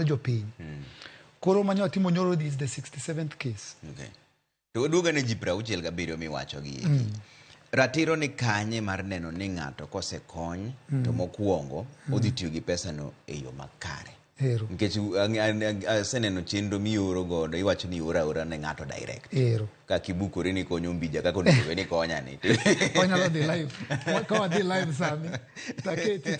jopiny. Koro manyo timo nyoro is the 67th case. Okay. To duoga ne ji 67 miwacho gi. Ratiro ni kanye mar neno ni ng'ato kosekony to mokuongo odhi tiyo gi pesa no e yo makare. Nikech aseneno chenro mioro godo iwacho ni ora ne ng'ato direct. Ka kibukore ni konyo mbija kaka onego ni konya ni. Konya di live. Kwa di live sami. Taketi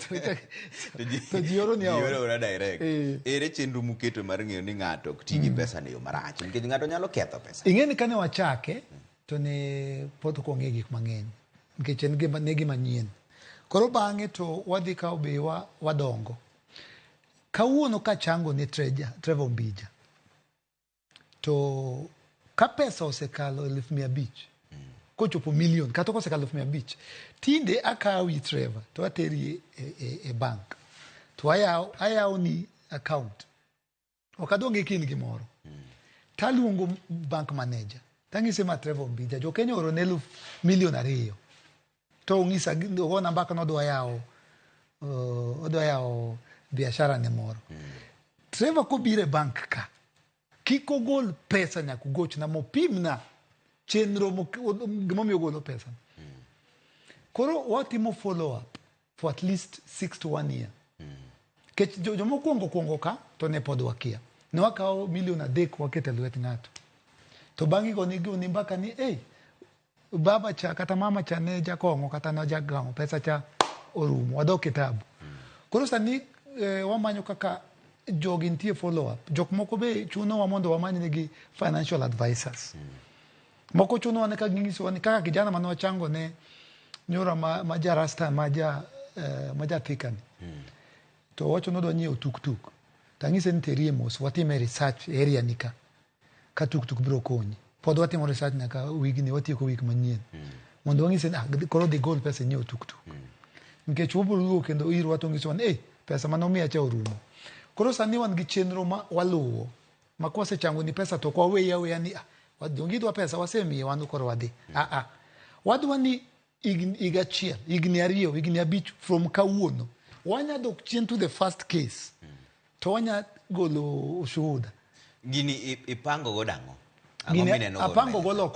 to jioro ni ora direct. Ere chenro muketo mar ng'eyo ni ng'ato ti gi pesa ne yo marach. Nikech ng'ato nyalo ketho pesa. Ing'eni kane wachake to ne pod konge gik mang'eny. Nikech en gima nyien. Koro bang'e to wadhi kawo be wadongo. Kawuono ka chango ne Trevor Mbija. To ka pesa osekalo 1,500 kochopo million kata kosekalo 1,500 tinde akawi Trevor to ateri e bank to ayawo ni account okadonge kin gimoro taluongo bank manager tangise ma Trevor Mbija jo Kenya oro ne 2,000,000 to ngisa go namba kana odwa yawo biashara ne moro. Trevor kobire bank ka kiko gol pesa nyaku goch na mopimna chenro gimomiyo golo pesa. Koro watimo follow up for at least 6 to 1 year. Kech jomo kuongo ka to ne pod wakia. Ne wakawo 3,000,000 wakete lwet ng'ato. To bangi go ni mbaka ni baba cha kata mama cha ne jakongo kata no jagango pesa cha orumo wadok kitabu. Koro sani wamanyo kaka jogi nitie follow up. Jok moko be chuno wa mondo wamanyo negi financial advisors. Moko chuno wane ka gingiso ni kaka kijana mano chango ne nyora maja rasta maja thikani. To wacho no do nyiew tuk. Tangise ni terie mos watime research area nika. Ka tuk biro konyi. Pod watimo research naka wigni watieko wik manyien. Mondo wangise koro the goal pesa nyiew tuk. Nikech wobiro kendo iro watongiso ni pesa manomiya cha orumo. Koro sani wan gi chenro ma waluwo. Ma kwase chango ni pesa to kwa weya ni wadongidwa pesa wasemiye wan koro wadhi. Wadwa ni igni achiel, igni ariyo, igni abich from kawuono. Wanya dok chien to the first case. To wanya golo ushuhuda. Gini ipango godango. Apango goloko